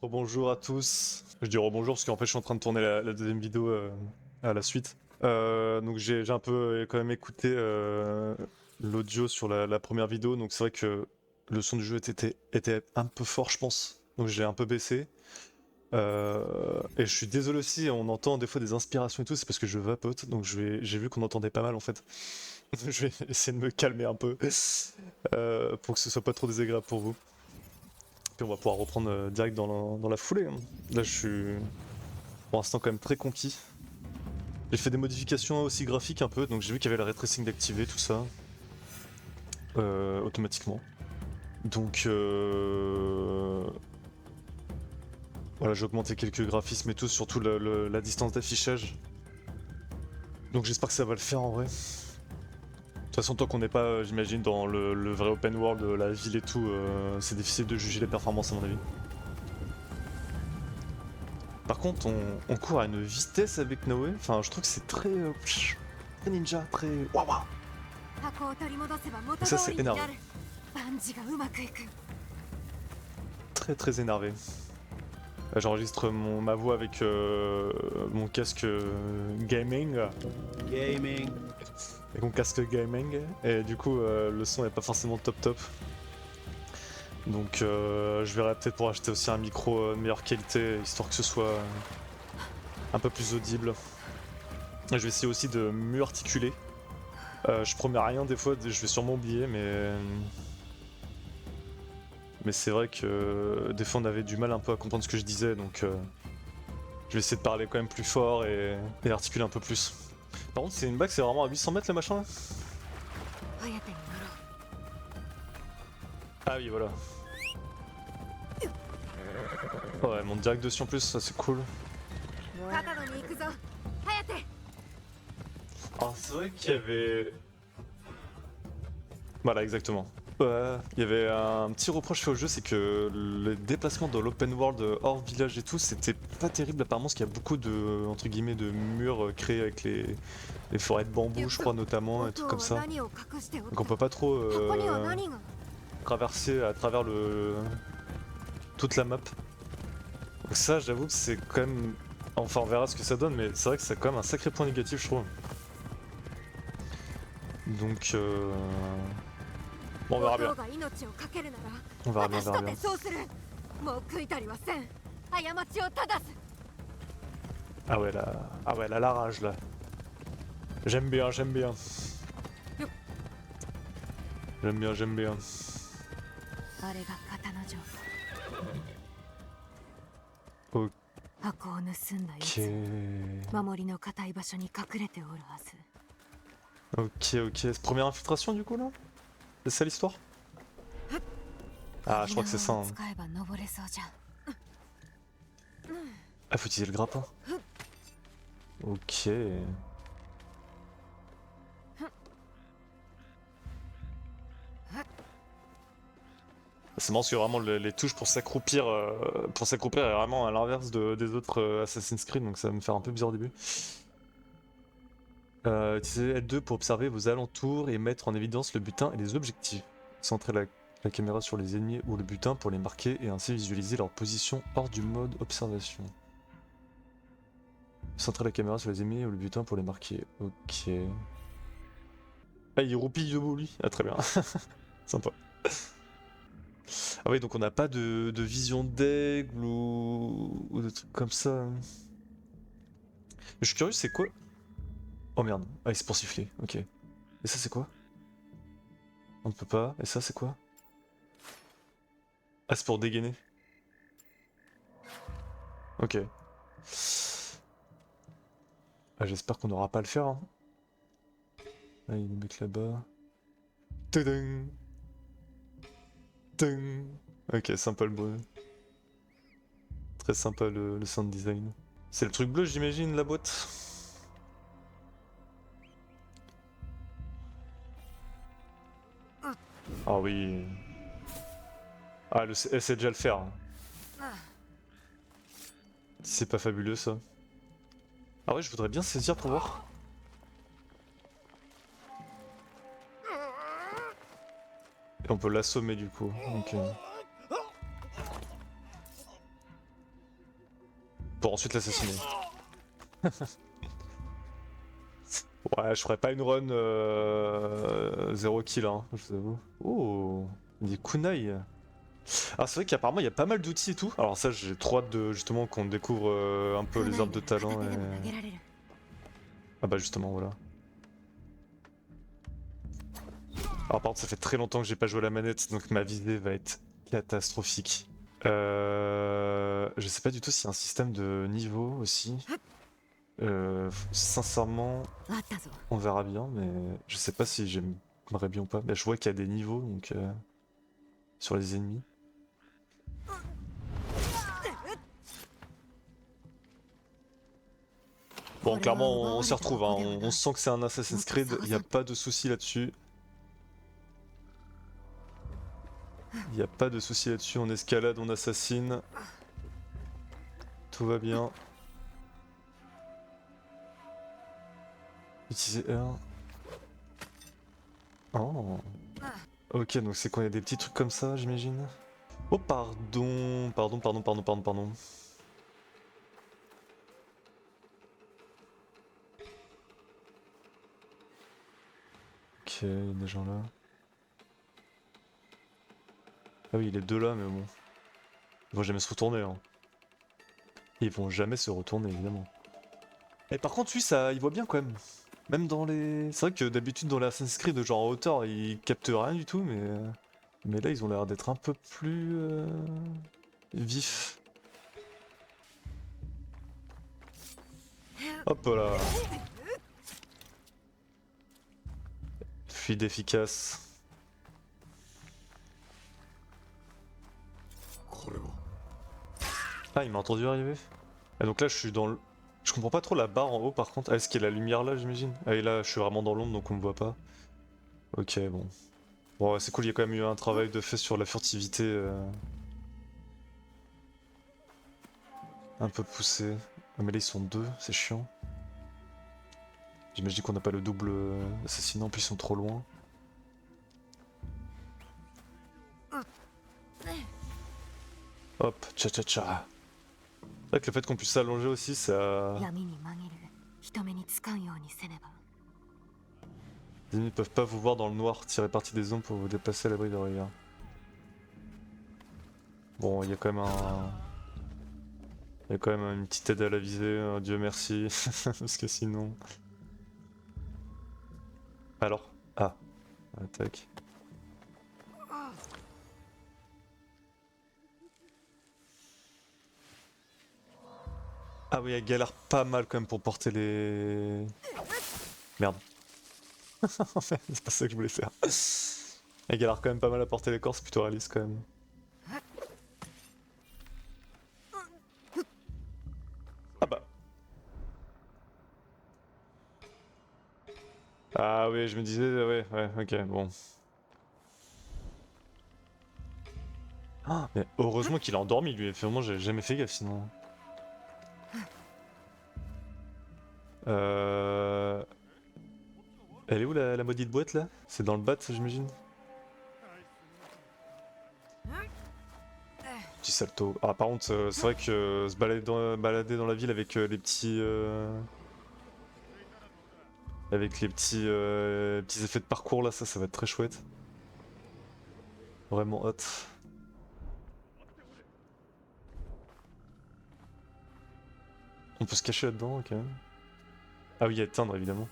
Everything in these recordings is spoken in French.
Rebonjour à tous. Je dis rebonjour parce qu'en fait je suis en train de tourner la deuxième vidéo à la suite. Donc j'ai un peu quand même écouté l'audio sur la première vidéo, donc c'est vrai que le son du jeu était un peu fort je pense, donc j'ai un peu baissé. Et je suis désolé aussi, on entend des fois des inspirations et tout, c'est parce que je vapote, donc j'ai vu qu'on entendait pas mal en fait. Je vais essayer de me calmer un peu pour que ce soit pas trop désagréable pour vous. Puis on va pouvoir reprendre direct dans la foulée, hein. Là, je suis pour l'instant quand même très conquis. J'ai fait des modifications aussi graphiques un peu, donc j'ai vu qu'il y avait le ray tracing d'activer, tout ça, automatiquement. Donc voilà, j'ai augmenté quelques graphismes et tout, surtout la distance d'affichage. Donc j'espère que ça va le faire en vrai. De toute façon, tant qu'on n'est pas, j'imagine, dans le vrai open world, la ville et tout, c'est difficile de juger les performances à mon avis. Par contre, on court à une vitesse avec Noé. Enfin, je trouve que c'est très ninja, très waouh. Donc ça, c'est énervé. Très énervé. Là, j'enregistre ma voix avec mon casque gaming. Gaming. Avec mon casque gaming. Et du coup, le son est pas forcément top. Donc, je verrai peut-être pour acheter aussi un micro de meilleure qualité, histoire que ce soit un peu plus audible. Et je vais essayer aussi de mieux articuler. Je promets rien des fois, je vais sûrement oublier, mais c'est vrai que des fois on avait du mal un peu à comprendre ce que je disais, donc je vais essayer de parler quand même plus fort et articuler un peu plus. Par contre, c'est une bague, c'est vraiment à 800 mètres le machin là? Ah oui, voilà. Ouais, monte direct dessus en plus, ça c'est cool. Alors c'est vrai qu'il y avait... Voilà, exactement. Ouais, il y avait un petit reproche fait au jeu, c'est que le déplacement dans l'open world hors village et tout, c'était pas terrible apparemment, parce qu'il y a beaucoup de, entre guillemets, de murs créés avec les forêts de bambou, je crois notamment, et trucs comme ça. Donc on peut pas trop traverser à travers toute la map. Donc ça, j'avoue que c'est quand même... Enfin, on verra ce que ça donne, mais c'est vrai que c'est quand même un sacré point négatif, je trouve. Donc... Bon, on verra bien. On verra bien. Ah ouais, la rage, là. J'aime bien. J'aime bien. Ok. Première infiltration, du coup, là? C'est ça l'histoire? Ah, je crois que c'est ça, hein. Ah, faut utiliser le grappin. Ok. C'est marrant parce que vraiment les touches pour s'accroupir est vraiment à l'inverse des autres Assassin's Creed, donc ça va me faire un peu bizarre au début. Utilisez L2 pour observer vos alentours et mettre en évidence le butin et les objectifs. Centrez la caméra sur les ennemis ou le butin pour les marquer et ainsi visualiser leur position hors du mode observation. Centrez la caméra sur les ennemis ou le butin pour les marquer. Ok. Ah, il roupille debout lui. Ah, très bien. Sympa. Ah oui, donc on n'a pas de vision d'aigle ou de trucs comme ça. Je suis curieux, c'est quoi? Oh merde. Ah, c'est pour siffler. Ok. Et ça, c'est quoi? On ne peut pas. Et ça, c'est quoi? Ah, c'est pour dégainer. Ok. Ah, j'espère qu'on n'aura pas à le faire, hein. Ah, il y a des mecs là-bas. Tadam. Tadam. Ok, sympa le bruit. Très sympa le sound design. C'est le truc bleu, j'imagine, la boîte. Ah oui. Ah, elle sait déjà le faire, hein. C'est pas fabuleux, ça. Ah ouais, je voudrais bien saisir pour voir. Et on peut l'assommer, du coup. Ok. pour ensuite l'assassiner. Ouais, je ferais pas une run 0 kill, hein, je vous avoue. Oh, des kunai. Ah, c'est vrai qu'apparemment il y a pas mal d'outils et tout. Alors ça, j'ai trop hâte de justement qu'on découvre un peu les arbres de talent. Ah bah justement, voilà. Alors par contre, ça fait très longtemps que j'ai pas joué à la manette, donc ma visée va être catastrophique. Je sais pas du tout s'il y a un système de niveau aussi. Sincèrement, on verra bien, mais je sais pas si j'aimerais bien ou pas. Mais je vois qu'il y a des niveaux donc sur les ennemis. Bon, clairement, on s'y retrouve, hein. On sent que c'est un Assassin's Creed, il n'y a pas de souci là-dessus. Il n'y a pas de souci là-dessus, on escalade, on assassine. Tout va bien. Utiliser R. Oh. Ok, donc c'est quand il y a des petits trucs comme ça, j'imagine. Oh, pardon. Pardon. Ok, il y a des gens là. Ah oui, les deux là, mais bon. Ils vont jamais se retourner, hein. Ils vont jamais se retourner, évidemment. Et par contre, lui, ça, il voit bien quand même. Même dans les... C'est vrai que d'habitude, dans les Assassin's Creed, genre en hauteur, ils captent rien du tout, mais là, ils ont l'air d'être un peu plus... vifs. Hop là. Fluide efficace. Ah, il m'a entendu arriver. Et donc là, je suis dans le... Je comprends pas trop la barre en haut, par contre. Ah, est-ce qu'il y a la lumière là, j'imagine? Ah, et là, je suis vraiment dans l'ombre, donc on me voit pas. Ok, bon. Bon, ouais, c'est cool, il y a quand même eu un travail de fait sur la furtivité. Un peu poussé. Ah, mais là, ils sont deux, c'est chiant. J'imagine qu'on n'a pas le double assassinat, puis ils sont trop loin. Hop, cha. C'est vrai que le fait qu'on puisse s'allonger aussi, ça... Les ennemis ne peuvent pas vous voir dans le noir, tirez parti des ombres pour vous déplacer à l'abri de regard. Bon, il y a quand même un... Il y a quand même une petite aide à la visée, Dieu merci, parce que sinon... Alors? Ah, attaque. Ah oui, elle galère pas mal quand même pour porter les... Merde. C'est pas ça que je voulais faire. Elle galère quand même pas mal à porter les corps, c'est plutôt réaliste quand même. Ah bah. Ah oui, je me disais, ouais, ok, bon. Ah, mais heureusement qu'il a endormi lui, vraiment j'ai jamais fait gaffe sinon. Elle est où la maudite boîte là? C'est dans le bat j'imagine? Petit salto. Ah par contre c'est vrai que se balader dans la ville avec les petits... Avec les petits effets de parcours là, ça va être très chouette. Vraiment hâte. On peut se cacher là-dedans quand même. Ah oui, éteindre évidemment.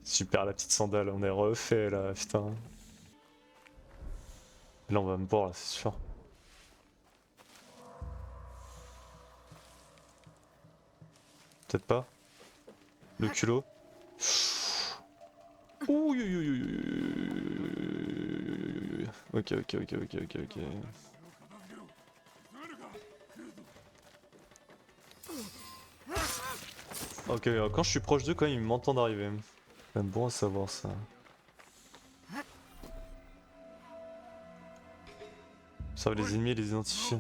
Super la petite sandale, on est refait là, putain. Là on va me voir là, c'est sûr. Peut-être pas. Le culot. Ouh, ok. Ok, quand je suis proche d'eux, quand ils m'entendent arriver. C'est bon à savoir ça. Ça va les ennemis et les identifier.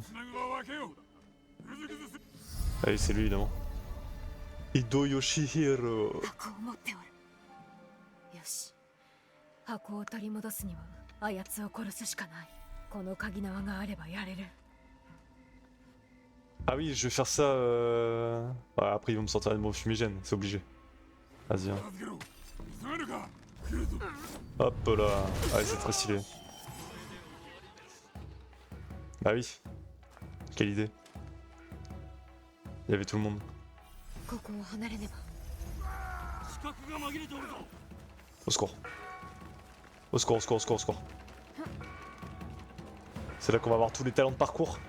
Allez, c'est lui évidemment. Ido Yoshihiro. あやつを殺すしかない。この鍵縄があればやれる。 Ah oui, je vais faire ça. Ouais, après, ils vont me sortir une bombe fumigène, c'est obligé. Vas-y, hein. Hop là. Allez, c'est très stylé. Bah oui. Quelle idée. Il y avait tout le monde. ここを離れねば。 Au secours. Au secours, au secours, au secours, au secours. C'est là qu'on va avoir tous les talents de parcours.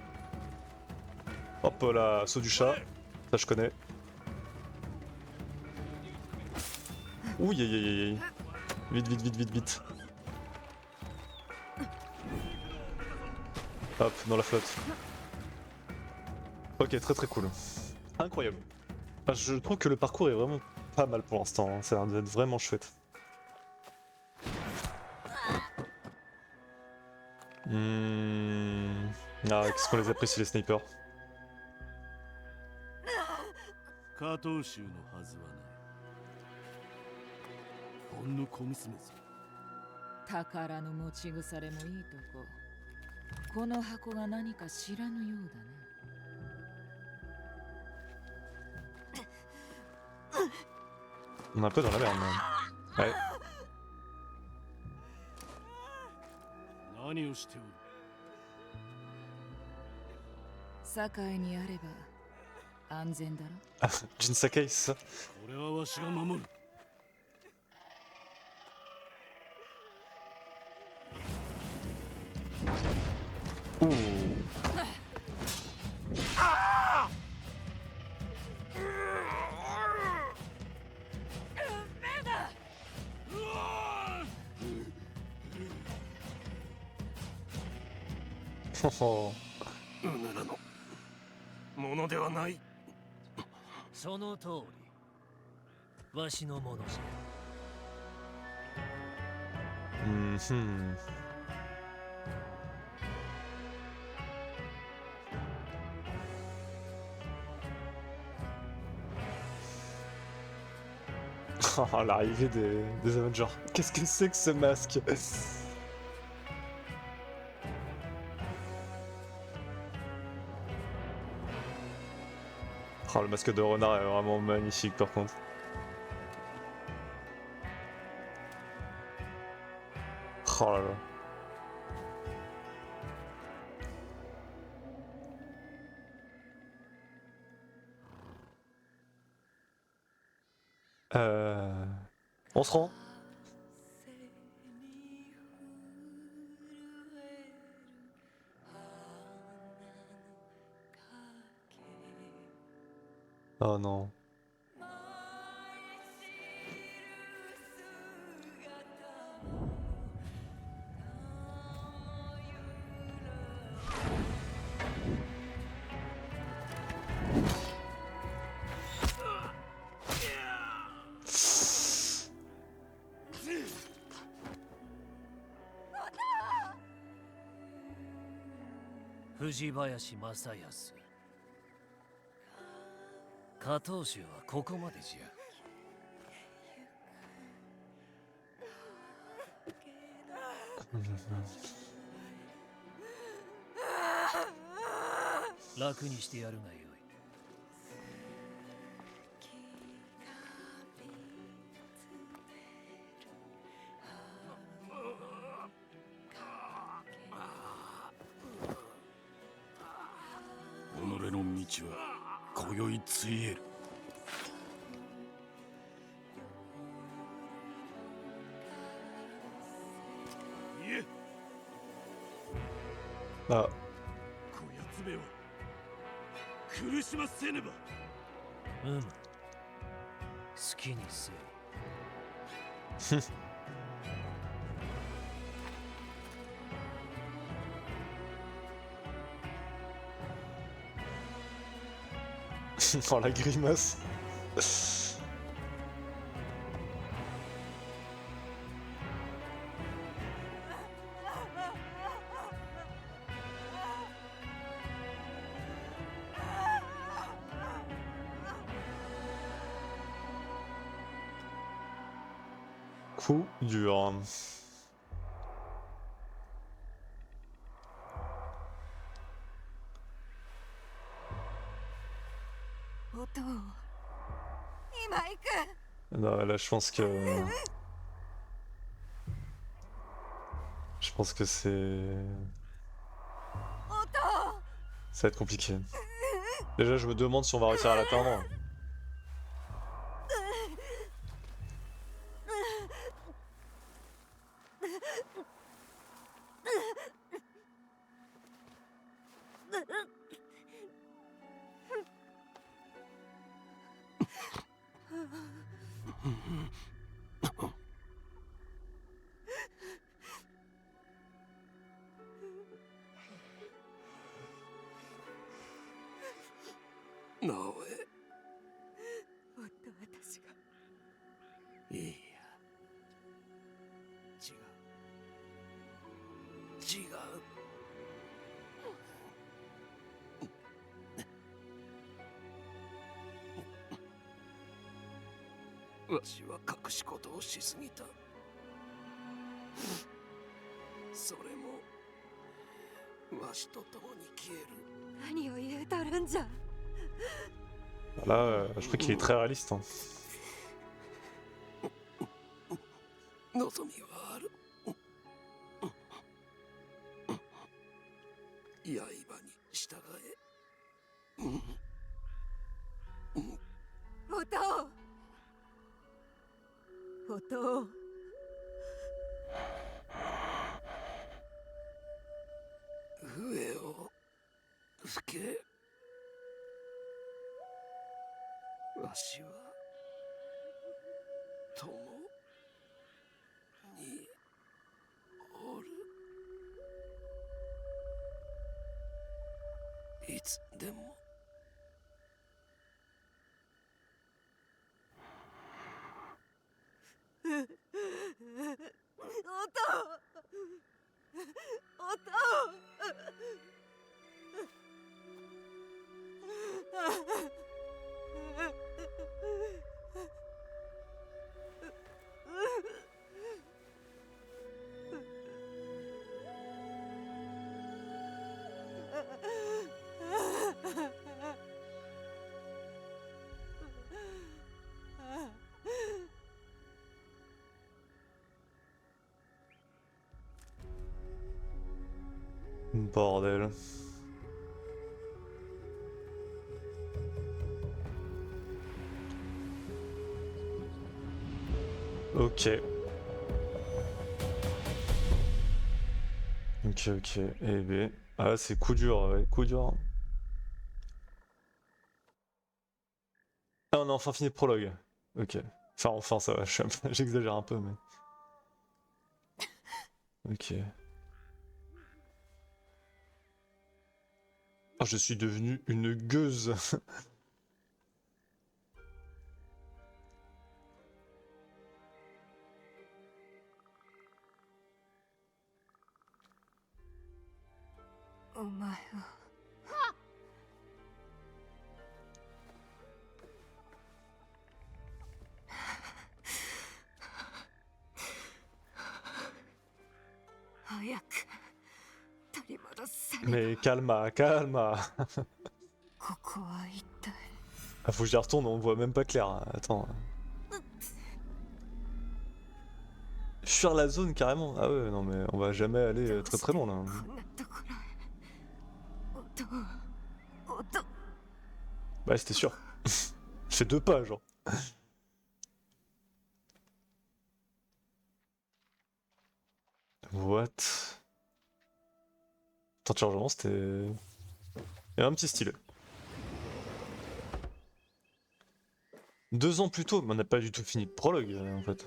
Hop là, saut du chat. Ça, je connais. Ouh, aïe, aïe, aïe, aïe. Vite, vite, vite, vite, vite. Hop, dans la flotte. Ok, très très cool. Incroyable. Ah, je trouve que le parcours est vraiment pas mal pour l'instant, hein. Ça a l'air d'être vraiment chouette. Ah, qu'est-ce qu'on les apprécie les snipers. 加藤衆のはずはない。ほんの小娘ぞ。宝の持ち腐れもいいとこ。この箱が何か知らぬようだね。On est un peu dans la merde, même. Ouais. 何をしておる。堺にあれば安全だろ。 Ah, Jin Sakai, c'est ça? これはわしが守る。Ouh. Oh. うぬらのものではない。その通りわしのものじゃ。 Mhm. Oh, l'arrivée des Avengers. Qu'est-ce que c'est que ce masque? Oh, le masque de renard est vraiment magnifique par contre. Oh là là. On se rend. Oh non.藤林正康。加藤衆はここまでじゃ。楽にしてやるがよい。己の道は今宵ついえる。いえ、 Ah. こやつめは苦しませねば。好きにせよ。Oh la grimace. Coup dur. 音を今行く。 Non, là, je pense que. Je pense que c'est. 音を Ça va être compliqué. Déjà, je me demande si on va réussir à l'atteindre.直もっと私が江いいや違うわしは隠し事をしすぎた。それもわしと共に消える。何を言うとるんじゃ。 Là, je crois qu'il est très réaliste. Hein. 望みはある。刃に従え。音を音を笛を吹け。わしは共におる。いつでも。Bordel. Ok. Ok. Eh ben. Ah, c'est coup dur, ouais, coup dur. Ah, on a enfin fini le prologue. Ok. Enfin, ça va, j'exagère un peu, mais. Ok. Ah, je suis devenu une gueuse.お前は早く取り戻さねば。 Mais calma. ここは一体。 Ah, faut que j'y retourne, on voit même pas clair. Attends. Fuir la zone carrément. Ah ouais, non mais on va jamais aller très très loin là. こんなところへ音。 Bah c'était sûr. Je fais 2 pas genre. What? Temps de chargement c'était... Il y a un petit style. 2 ans plus tôt, mais on n'a pas du tout fini le prologue en fait.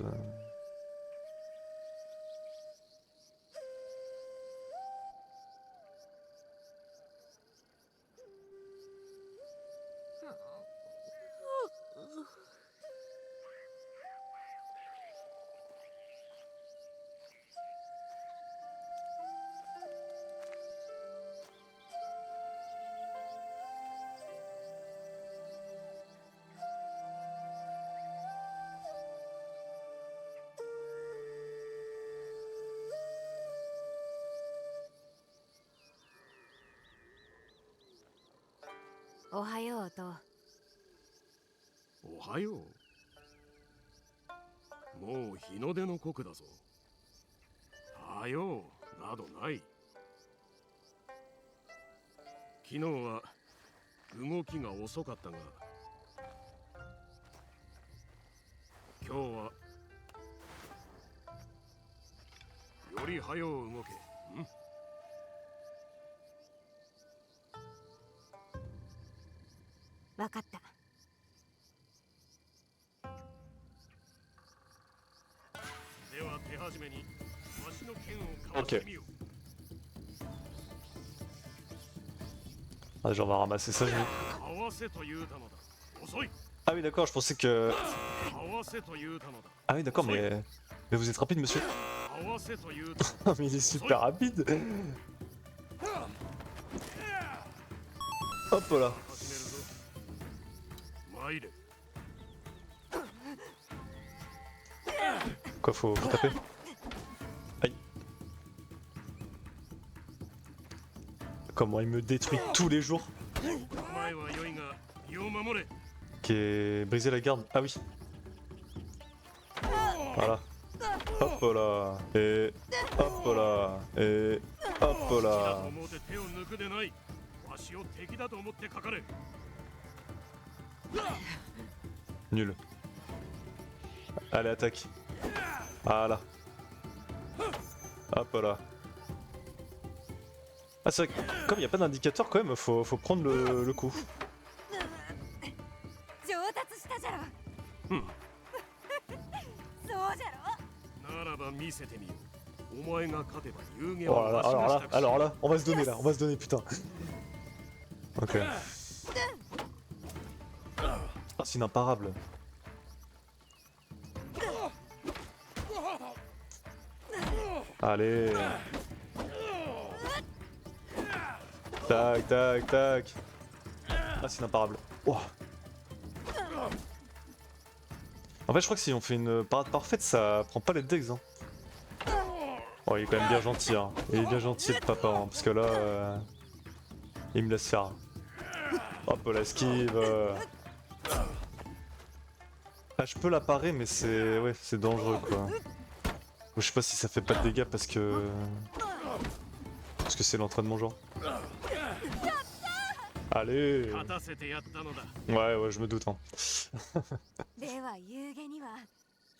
おはよう音。はよう。もう日の出の刻だぞ。はようなどない。昨日は動きが遅かったが、今日はより早う動け。んわかった。では手始めにわしの剣をかわしてみよう。Ah, genre, on va ramasser ça. かわせと言うたのだ。遅い。 Ah oui, d'accord, je pensais que. かわせと言うたのだ。 Ah oui, d'accord, mais vous êtes rapide, monsieur. かわせと言うたのだ。 Mais il est super rapide. Hop là. 始めるぞ。参れ。 Quoi, faut taper? Aïe. Comment il me détruit tous les jours. 前は良いが身を守れ。 Qui est brisé la garde. Ah oui. Voilà. Hop là. Et hop là. Et hop 敵だと là. 思うて手を抜くでない。わしを敵だと思ってかかれ。 Nul. Allez, attaque. Voilà. Hop là. Ah, c'est vrai que comme il n'y a pas d'indicateur, quand même, faut prendre le coup. 上達したじゃろ。うんそうじゃろ。ならば見せてみよう。お前が勝てば有限 Oh は là わ là, し alors が là, したくし。 alors là, on va se donner là, on va se donner, putain. Ok. Ah, c'est une imparable. Allez. Tac, tac, tac. Ah, c'est une imparable. Oh. En fait, je crois que si on fait une parade parfaite, ça prend pas les dex. Hein. Oh, il est quand même bien gentil. Hein. Il est bien gentil, le papa. Hein, parce que là, il me laisse faire. Hop, l'esquive. Ah, je peux la parer, mais c'est ouais, c'est dangereux quoi. Je sais pas si ça fait pas de dégâts parce que c'est l'entraînement genre. Allez. 勝たせてやったのだ。 Ouais, ouais, je me doute. Hein. では夕げには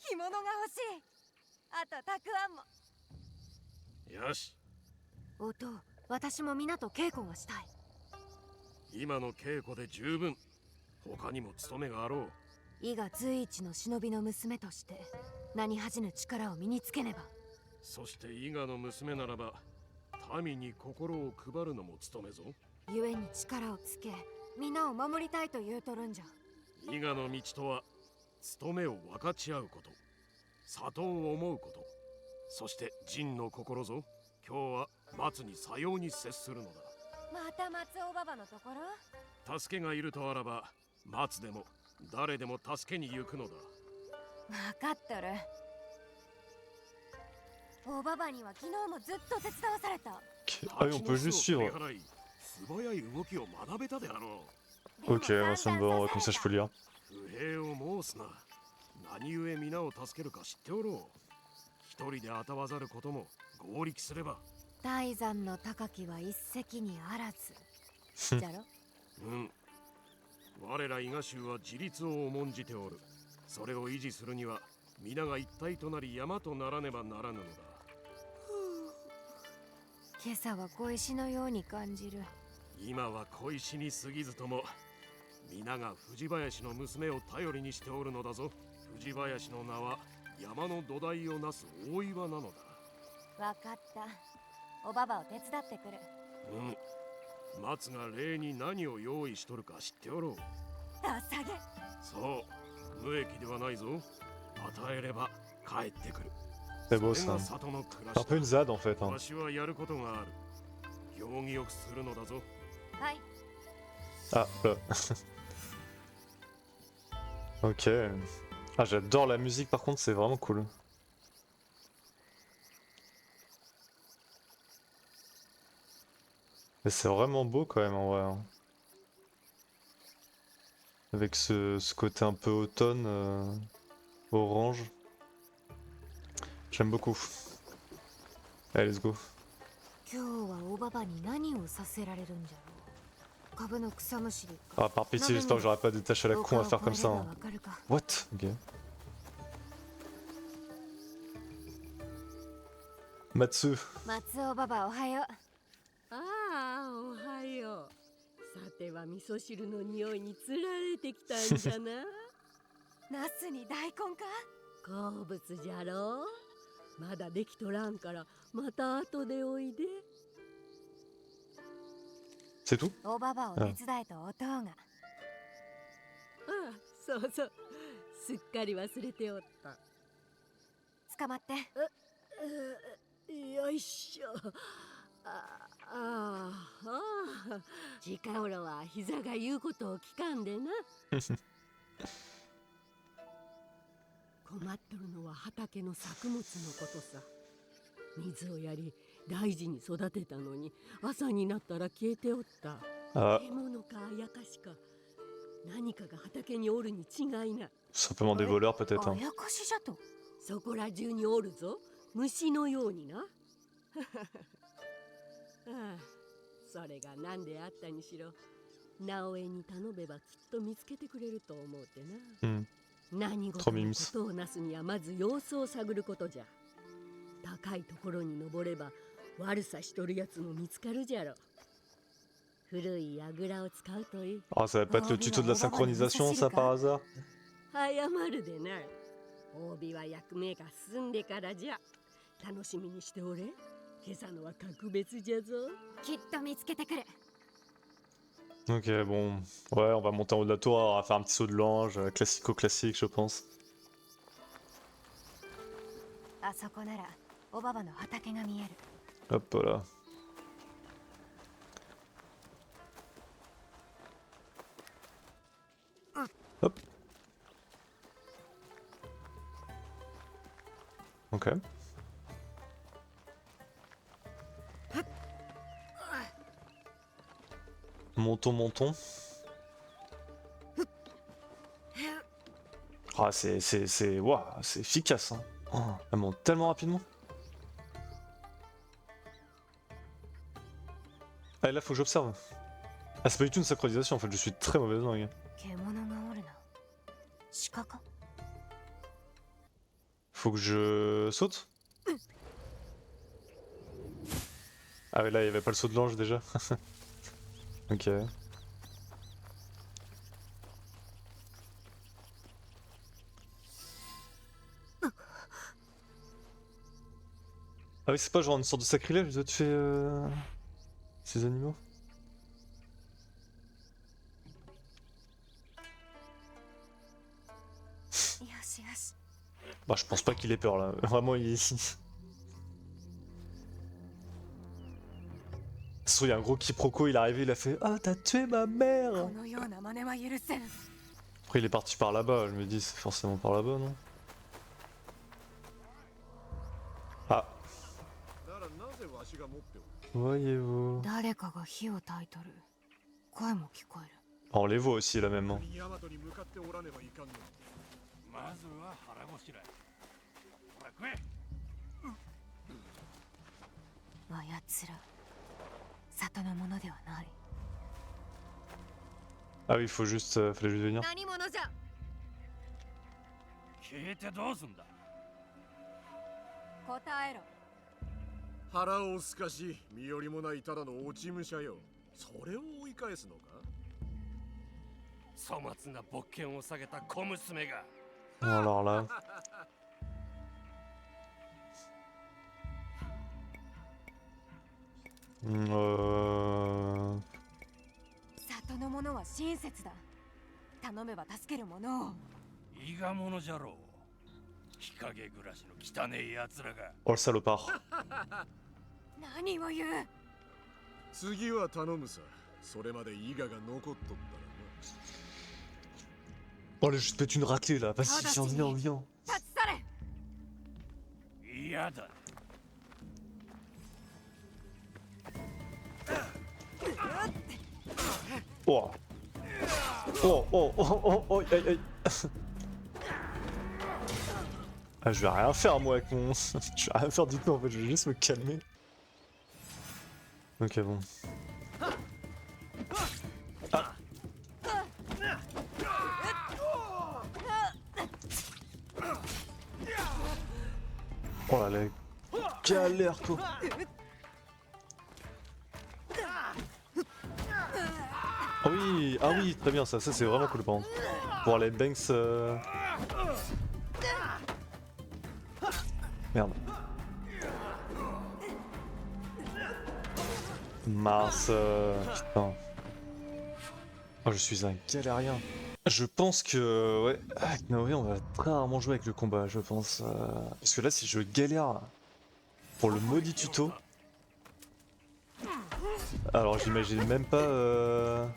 干物が欲しい。あとたくあんも。よし、おと、私も皆と稽古がしたい。今の稽古で十分。他にも務めがあろう。伊賀随一の忍びの娘として何恥じぬ力を身につけねば。そして伊賀の娘ならば民に心を配るのも務めぞ。故に力をつけ皆を守りたいと言うとるんじゃ。伊賀の道とは務めを分かち合うこと、里を思うこと、そして仁の心ぞ。今日は松にさように接するのだ。また松尾馬場のところ。助けがいるとあらば松でも誰でも助けに行くのだ。分かっとる。お馬場には昨日もずっと手伝わされた。 Ah oui, on peut juste suivre. 素早い動きを学べたであろOk, moi ça me va, comme ça je peux lire. う。不平を申すな。何故皆を助けるか知っておろう。一人であたわざることも合力すれば。大山の高きは一石にあらず。じゃろ。うん。我ら伊賀衆は自立を重んじておる。それを維持するには皆が一体となり山とならねばならぬのだ。今朝は小石のように感じる。今は小石に過ぎずとも皆が藤林の娘を頼りにしておるのだぞ。藤林の名は山の土台をなす大岩なのだ。わかった。お馬場を手伝ってくる。うん。松が礼に何を用意しとるか知っておろう。ダサげ。そう、無益ではないぞ。与えれば帰ってくる。 C'est beau それ ça. が里の暮ら C'est un し peu une ZAD en fait. だ。 Hein. わしはやることがある。行儀よくするのだぞ。はい。 Ah, là. Ok. Ah, j'adore la musique par contre, c'est vraiment cool. Mais c'est vraiment beau quand même en vrai. Hein. Avec ce côté un peu automne, orange. J'aime beaucoup. Allez, let's go. 今日はおばばに何をさせられるんじゃろう。株の草むしり。 Ah, par pitié, j'espère que j'aurai pas des tâches à la con à faire comme ça. わ Hein. かるか。 What? Ok. Matsu. 松尾ばばおはよう。ああ、おはよう。さては味噌汁の匂いにつられてきたんじゃな。ナスに大根か。好物じゃろう。まだできとらんからまた後でおいで。 C'est tout? おばばを手伝えとおとうが。ああ、そうそう。すっかり忘れておった。捕まって。よいしょ。近頃は膝が言うことを聞かんでな。困っとるのは畑の作物のことさ。水をやり大事に育てたのに朝になったら消えておった。 Ah, 獣かあやかしか何かが畑におるに違いない。 simplement des voleurs peut-être. あ Hein. やかしじゃと。そこら中におるぞ、虫のようにな。ああ、それが何であったにしろ直江に頼めばきっと見つけてくれると思うてな。 Hmm. 何事のことをなすにはまず様子を探ることじゃ。高いところに登れば悪さしとるやつも見つかるじゃろ。古い櫓を使うといい。 Ah, ça va pas être le tuto de la synchronisation, ça par hasard? 早まるでない。帯は役目が済んでからじゃ。楽しみにしておれ。今朝のは格別じゃぞ。きっと見つけてくる。 Ok, bon. Ouais, on va monter en haut de la tour, on va faire un petit saut de l'ange, classico-classique, je pense. あそこならおばばの畑が見える。 Hop là. Hop. Ok. Montons, montons. Ah, Ouah, c'est efficace, hein. Oh, elle monte tellement rapidement. Ah, là, faut que j'observe. Ah, c'est pas du tout une synchronisation, en fait, je suis très mauvais dedans, les gars. 獣がおるな。鹿か。 Faut que je saute. Ah, mais là, il y avait pas le saut de l'ange déjà. Ok. Ah oui, c'est pas genre une sorte de sacrilège de tuer ces animaux? よしよし。 Bah, je pense pas qu'il ait peur là. Vraiment, il. Il y a un gros quiproquo, il est arrivé, il a fait Ah, t'as tué ma mère! このような真似は許せん。 Après, il est parti par là-bas, je me dis, c'est forcément par là-bas, non? Ah, ならなぜわしが持っておる。 voyez-vous. 誰かが火を焚いとる。声も聞こえる。 Ah, on les voit aussi là même. Hein. ヤマトに向かっておらねばいかんの。まずは腹ごしらえ。ほら食え。あやつら里のものではない。 Ah oui, fallait juste venir. 何者じゃ。消えてどうすんだ。答えろ。腹をすかし身寄りもないただの落ち武者よ。それを追い返すのか。粗末な勃剣を下げた小娘が。 Alors là. 里の者は親切だ。頼めば助ける者を。伊賀者じゃろう。日陰暮らしの汚え奴らが。 Oh le salopard. 何を言う。次は頼むさ。それまで伊賀が残っとったらな。 Oh, là, je te pète une raclée là, vas-y, viens, viens. 立ち去れ。嫌だ。 Oh. Oh, oh, oh, oh, oh, aïe, aïe. Ah, je vais rien faire moi avec mon... je vais rien faire du tout en fait, je vais juste me calmer. Ok bon. Ah. Oh là là, galère quoi. Ah oui, très bien ça c'est vraiment cool par contre. Pour les Banks... Merde. Mince, putain. Oh, je suis un galérien. Je pense que, ouais, avec Naoé, on va très rarement jouer avec le combat, je pense. Parce que là, si je galère pour le maudit tuto... Alors, j'imagine même pas...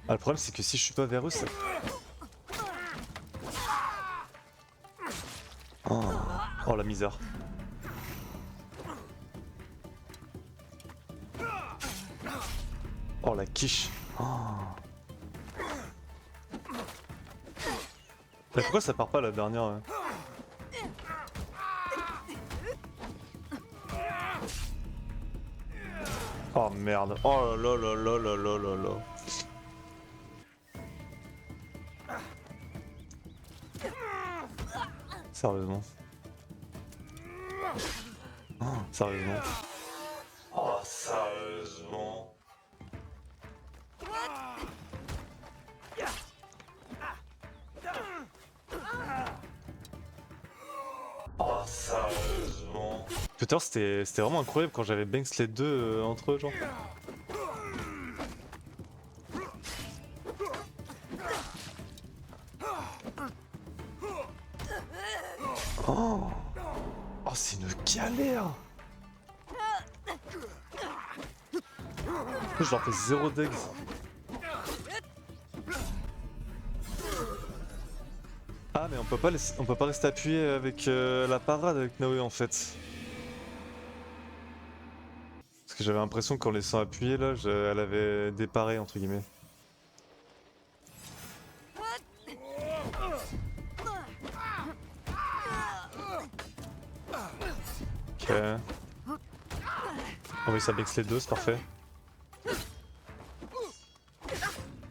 Ah, le problème, c'est que si je suis pas vers eux, ça... Oh, oh la misère. Oh la quiche. Oh. Mais pourquoi ça part pas la dernière Oh merde. Oh là là là là là là là. Sérieusement. Oh, sérieusement. Oh sérieusement. Oh sérieusement. Tout à l'heure c'était vraiment incroyable quand j'avais Banks les deux entre eux genre. Oh, oh c'est une galère. Je leur fais 0 degs. Ah mais on peut pas rester appuyé avec la parade avec Naoé en fait. Parce que j'avais l'impression qu'en laissant appuyer là, elle avait déparé entre guillemets. Ok. Oh oui ça bex les deux, c'est parfait.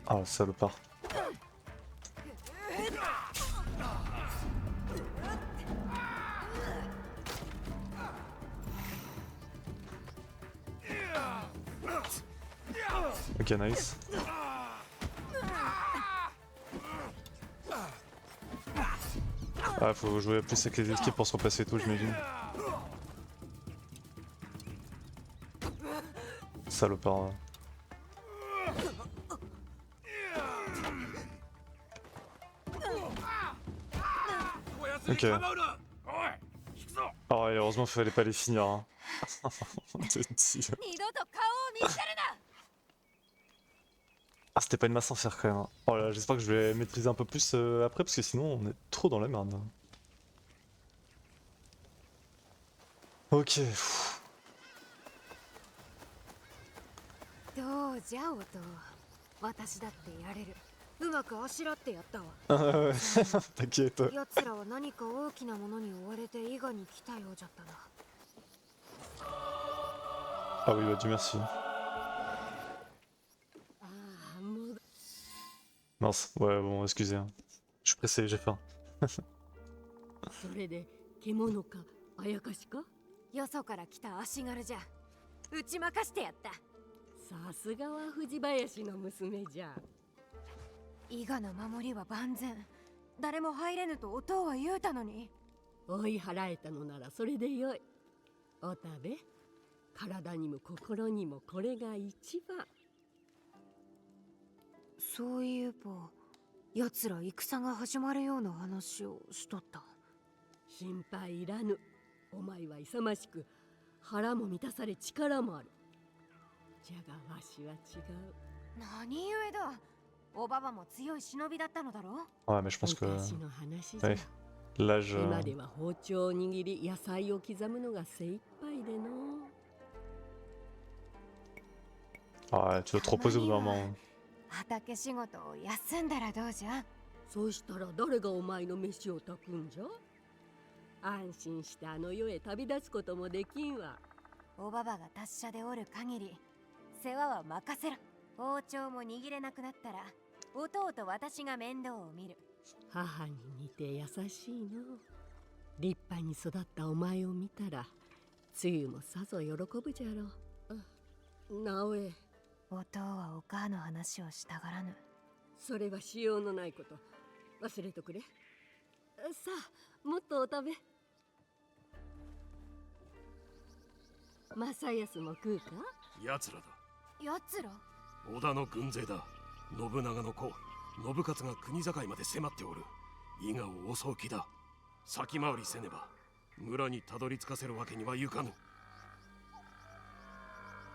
Oh le salopard. Ok nice. Ah faut jouer plus avec les esquives pour se replacer et tout j'imagine. Salopard. Ok. Oh et heureusement fallait pas les finir hein. Ah c'était pas une masse en fer quand même. Hein. Oh là j'espère que je vais maîtriser un peu plus après parce que sinon on est trop dans la merde. Ok. どうじゃ音私だってやれるうまくあしらってやったわ Ah ouais, t'inquiète. 奴らは何か大きなものに追われて伊賀に来たようじゃったな Ah oui bah Dieu merci. ああもう Mince, ouais bon excusez. Hein. Je suis pressé, j'ai faim. それで獣かあやかしかよそから来た足軽じゃ打ち負かしてやったさすがは藤林の娘じゃ。伊賀の守りは万全誰も入れぬと音は言うたのに追い払えたのならそれでよい。おたべ、体にも心にもこれが一番。そういえば奴ら戦が始まるような話をしとった心配いらぬ。お前は勇ましく腹も満たされ力もある。じゃがわしは違う。何故だおばばも強い忍びだったのだろ Ouais mais je pense que... 昔の話じゃ。 Ouais. L'âge... 今では包丁を握り野菜を刻むのが精一杯での。Ah, tu dois te reposer au bout d'un moment. 畑仕事を休んだらどうじゃ。そうしたら誰がお前の飯を炊くんじゃ？安心してあの世へ旅立つこともできんわ。おばばが達者でおる限り世話は任せろ。包丁も握れなくなったら弟と私が面倒を見る。母に似て優しいの。立派に育ったお前を見たらつゆもさぞ喜ぶじゃろう。なおえ、弟はお母の話をしたがらぬ。それはしようのないこと。忘れとくれ。さあ、もっとお食べ。正康も食うか？奴らだ。やつら？織田の軍勢だ。信長の子信勝が国境まで迫っておる。伊賀を襲う気だ。先回りせねば村にたどり着かせるわけにはいかぬ。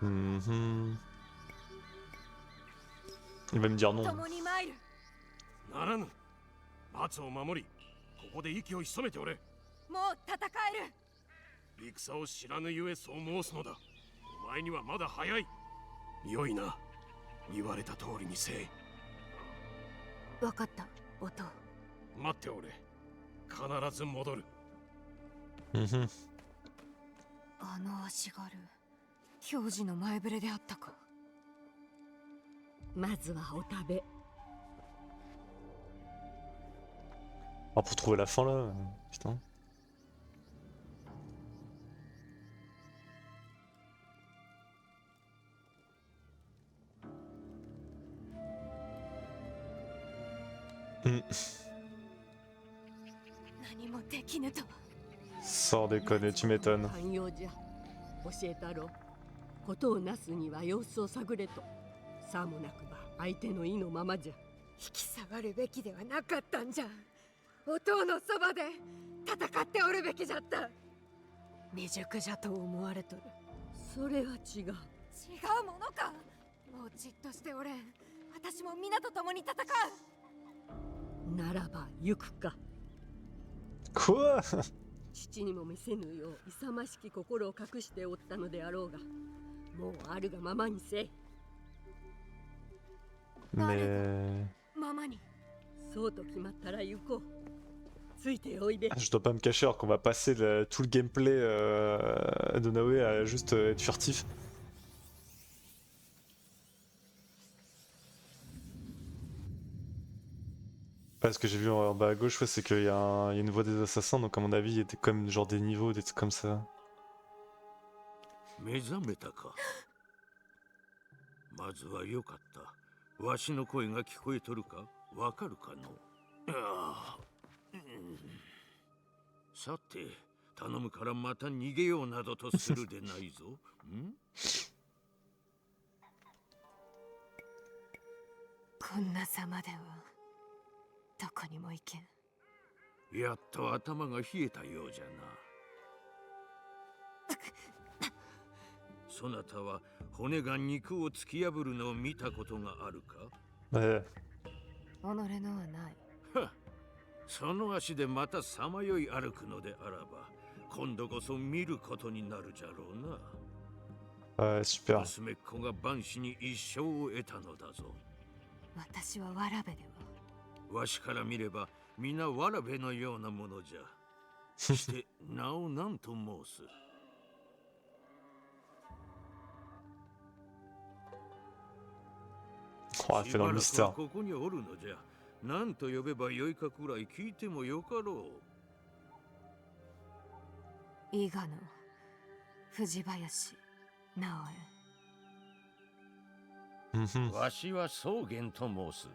Mhm. Il va me dire non. 共に参る。ならぬ。松を守りここで息を潜めておれ。もう戦える。戦を知らぬゆえそう申すのだ。お前にはまだ早い。よいな。言われた通りにせい。分かった、弟。待っておれ。必ず戻る。Mhm. あの足軽、表示の前触れであったか。まずはお食べ。 Ah, pour trouver la fin là, putain. Hmm. 何もできぬと。 Sans déconner, tu m'étonnes. 寛容じゃ。教えたろう。ことをなすには様子を探れと。さもなくば相手の意のままじゃ。引き下がるべきではなかったんじゃ。弟のそばで戦っておるべきじゃった。未熟じゃと思われとる。それは違う。違うものか。もうじっとしておれ。私も皆と共に戦う。ならば行くか。 Quoi? 父にも見せぬよう勇ましき心を隠しておったのであろうが、もうあるがままにせい。 Mais... ママに。そうと決まったら行こう。ついておいで。 Je dois pas me cacher alors qu'on va passer tout le gameplay de Naoe à juste être furtif. Ouais, ce que j'ai vu en bas à gauche, ouais, c'est qu'il y a une voie des assassins, donc à mon avis il y était comme genre des niveaux, des trucs comme ça. 目覚めたか。まずはよかった。わしの声が聞こえとるかわかるかの。ああ、さて、頼むからまた逃げようなどとするでないぞ。ん？こんなさまではどこにも行けん。やっと頭が冷えたようじゃな。そなたは骨が肉を突き破るのを見たことがあるか？ Ouais. 己のはない。は、その足でまたさまよい歩くのであらば、今度こそ見ることになるじゃろうな。 Ouais, super. 娘っ子が万死に一生を得たのだぞ。私はわらべでは。わしから見れば皆わらべのようなものじゃ。して名を何と申す？ Oh, elle fait dans le しばら mystère. くはここにおるのじゃ。何と呼べばよいかくらい聞いてもよかろう。伊賀の藤林直江。 Mhm. わしは宗玄と申す。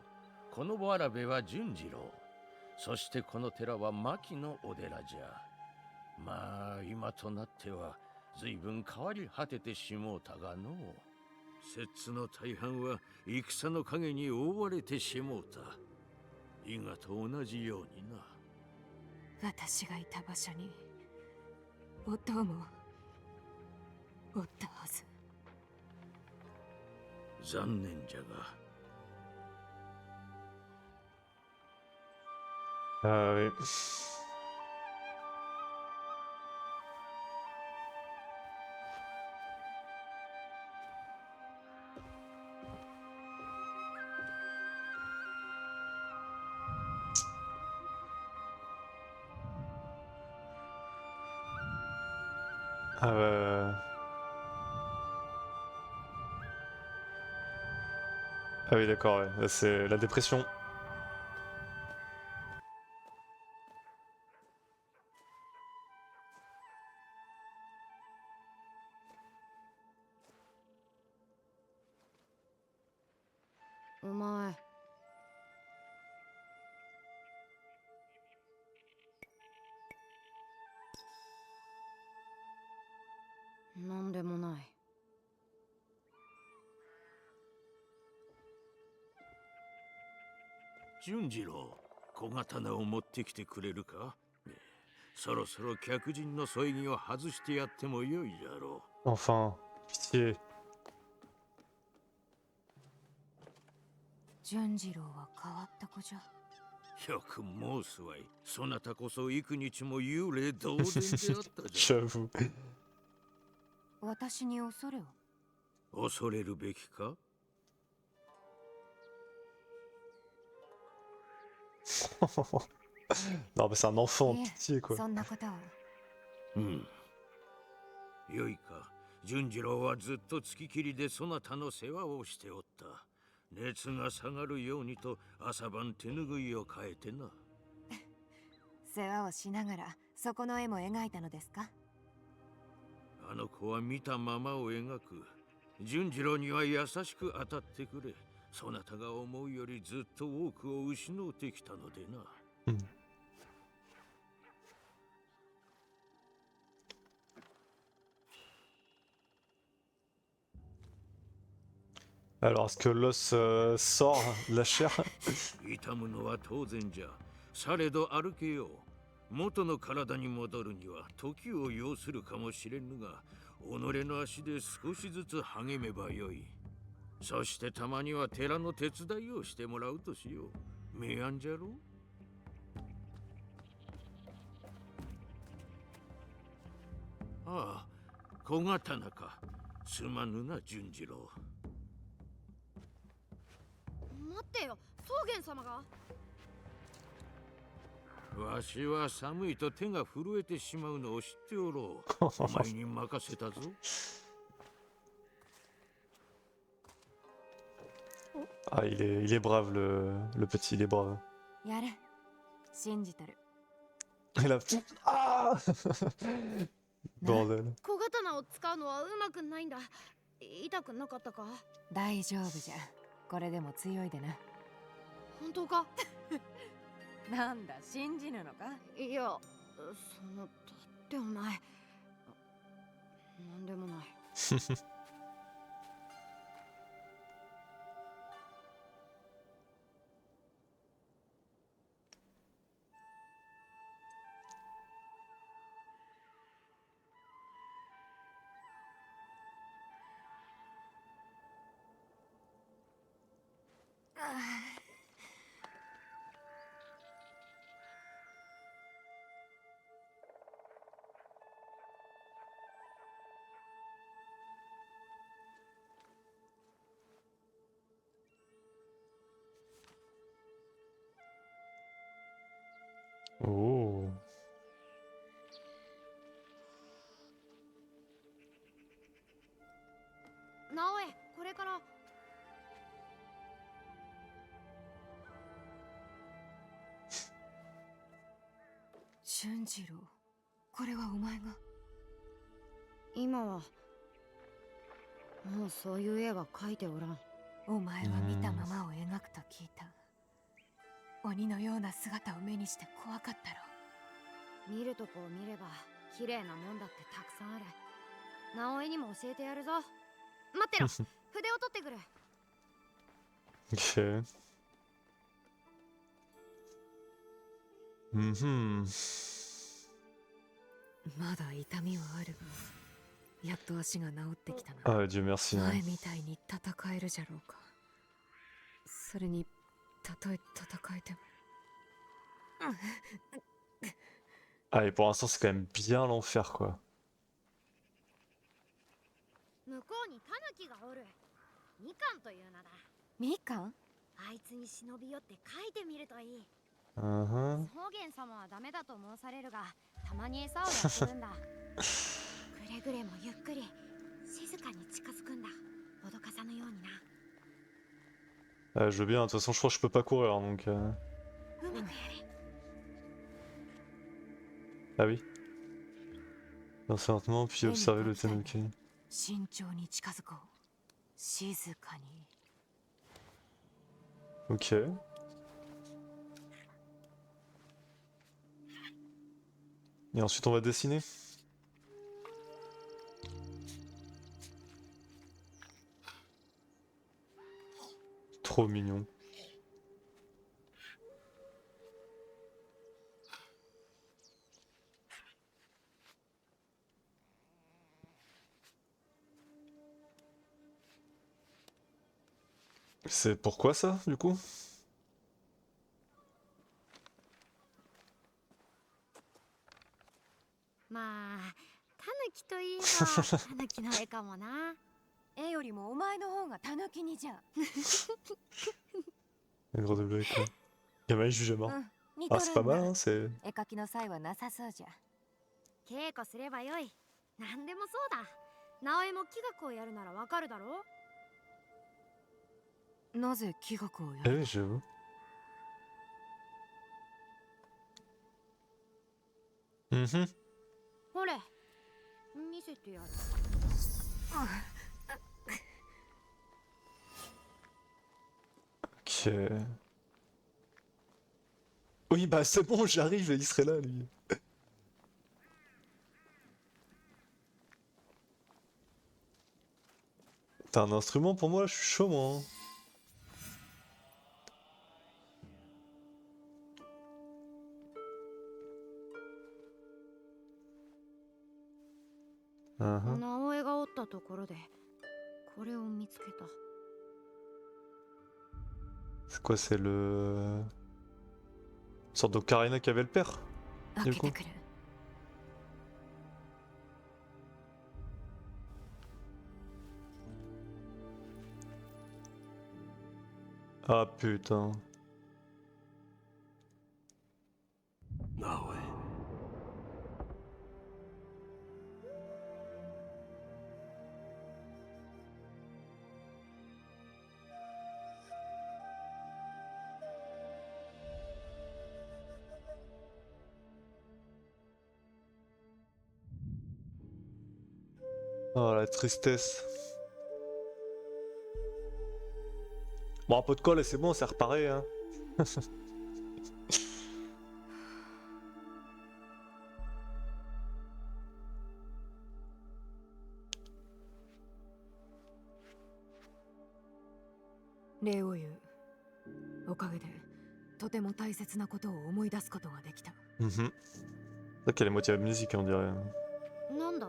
このわらべは純次郎。そしてこの寺は牧のお寺じゃ。まあ今となっては随分変わり果ててしもうたがのう。摂津の大半は戦の陰に覆われてしもうた。伊賀と同じようにな。私がいた場所に弟もおったはず。残念じゃが。 Oui. Ah ouais. Ah oui, d'accord, ouais. Là, c'est la dépression. Omae. なんでもない。純次郎、小刀を持ってきてくれるか？そろそろ客人の添い木を外してやってもよいじゃろ Enfin, pitié. 純次郎は変わった子じゃ。う。よく申すわい。そなたこそ幾日も幽霊同然であったじゃ。 J'avoue. 私に恐れを。恐れるべきか？ Non, mais c'est un enfant, いえ pitié quoi. そんなことを。うん。よいか。純次郎はずっと月切りでそなたの世話をしておった。熱が下がるようにと朝晩手ぬぐいを変えてな。世話をしながらそこの絵も描いたのですか？あの子は見たままを描く。純次郎には優しく当たってくれ。そなたが思うよりずっと多くを失うてきたのでな。Hmm. Alors, est-ce que l'os sort de la chair? 痛むのは当然じゃ。されど歩けよう。元の体に戻るには時を要するかもしれぬが、己の足で少しずつ励めばよい。そしてたまには寺の手伝いをしてもらうとしよう。明暗じゃろう。ああ、小刀か。すまぬな、純次郎。待ってよ、草原様が。わしは寒いと手が震えてしまうのを知っておろう。お前に任せたぞ。Ah, il est brave, le petit, il est brave. やれ、信じてる。 Et là... Ah Bordel. 小刀を使うのはうまくないんだ。痛くなかったか？大丈夫じゃ。これでも強いでな。本当か？なんだ、信じぬのか？いや、だってお前、なんでもない。Oh. 直江、これから。俊次郎、これはお前が。今はもうそういう絵は描いておらん。お前は見たままを描くと聞いた。鬼のような姿を目にして怖かったろう。見るとこを見れば綺麗なもんだってたくさんある。直江にも教えてやるぞ。待ってろ、筆を取ってくる。 Ok. Mhm. まだ痛みはあるが、やっと足が治ってきたな。 Ah, Dieu merci. 前 Hein. みたいに戦えるじゃろうか。それに、たとえ戦えても。 Ah, et pour l'instant, c'est quand même bien l'enfer, quoi. 向こうにタヌキがおる。みかんという名だ。みかん？あいつに忍び寄って書いてみるといい。 Mhm. 草原様はダメだと申されるが、たまに餌をやってるんだ。食くれぐれもゆっくり静かに近づくんだ。脅かさぬようにな。 Je veux bien, de toute façon je crois que je peux pas courir donc... うまくやれ。 Ah oui. Danser lentement puis observer le tanuki. 慎重に近づこう。静かに。 Ok. Et ensuite on va dessiner. Trop mignon. C'est pourquoi ça, du coup? まあタヌキといえばタヌキの絵かもな。絵よりもお前の方がタヌキにじゃん。 Un gros double quoi. Gamin, il juge mort. 似 Ah, c'est pas mal, hein, c'est. 絵描きの際はなさそうじゃ。稽古すればよい。何でもそうだ。直江も気学をやるならわかるだろう。なぜ気学をや Eh る？ oui, j'avoue. Mhm. ほれ見せてやる。 Ok. Oui, bah c'est bon, j'arrive et il serait là, lui. T'as un instrument pour moi? Je suis chaud, moi. Hein. Uh-huh. 直江がおったところでこれを見つけた。 C'est quoi, c'est le... Une sorte d'ocarina qu'avait le père? 開けてくる。 Ah putain. 直江。 Oh la tristesse. Bon, un pot de colle et c'est bon, c'est reparé, hein.礼を言う。おかげでとても大切なことを思い出すことができた。 Mhm. C'est vrai qu'elle est moitié amnésique, on dirait. なんだ？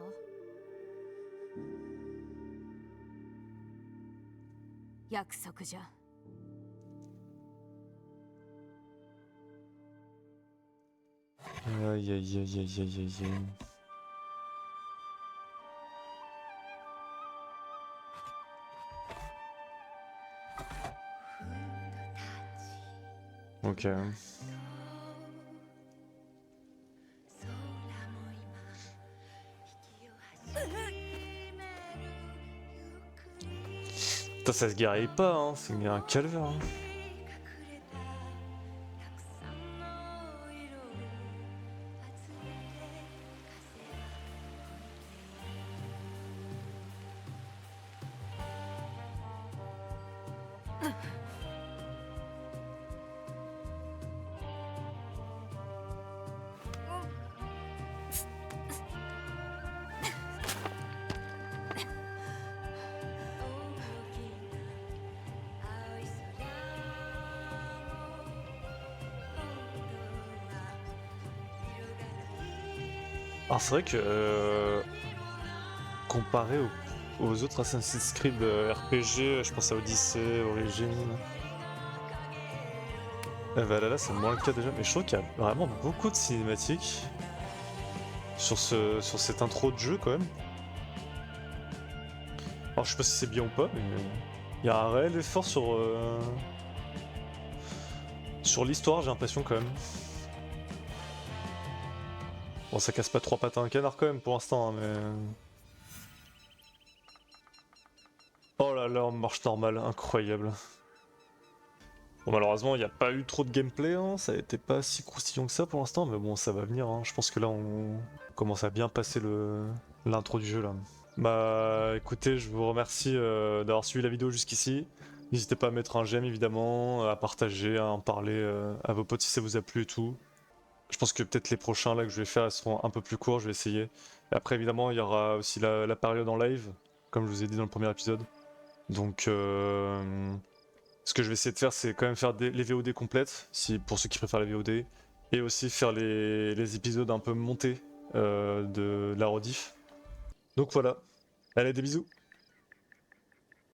約束じゃ。 Aïe aïe aïe aïe aïe aïe aïe. Ok. Putain, ça se guérit pas, hein, c'est un calvaire. Hein. Alors c'est vrai que comparé aux autres Assassin's Creed RPG, je pense à Odyssey, Origins, Valhalla c'est moins le cas déjà, mais je trouve qu'il y a vraiment beaucoup de cinématiques sur cette intro de jeu quand même. Alors je sais pas si c'est bien ou pas, mais il y a un réel effort sur l'histoire, j'ai l'impression quand même. Bon, ça casse pas trois pattes à un canard quand même pour l'instant, hein, mais... là là, en marche normale, incroyable. Bon, malheureusement, il n'y a pas eu trop de gameplay, hein. Ça a été pas si croustillant que ça pour l'instant, mais bon, ça va venir, hein. Je pense que là, on commence à bien passer l'intro du jeu, là. Bah, écoutez, je vous remercie d'avoir suivi la vidéo jusqu'ici. N'hésitez pas à mettre un j'aime, évidemment, à partager, à en parler à vos potes si ça vous a plu et tout. Je pense que peut-être les prochains, là, que je vais faire, ils seront un peu plus courts, je vais essayer. Et après, évidemment, il y aura aussi la période en live, comme je vous ai dit dans le premier épisode. Donc, ce que je vais essayer de faire, c'est quand même faire les VOD complètes, pour ceux qui préfèrent les VOD, et aussi faire les épisodes un peu montés de la rediff. Donc voilà, allez, des bisous!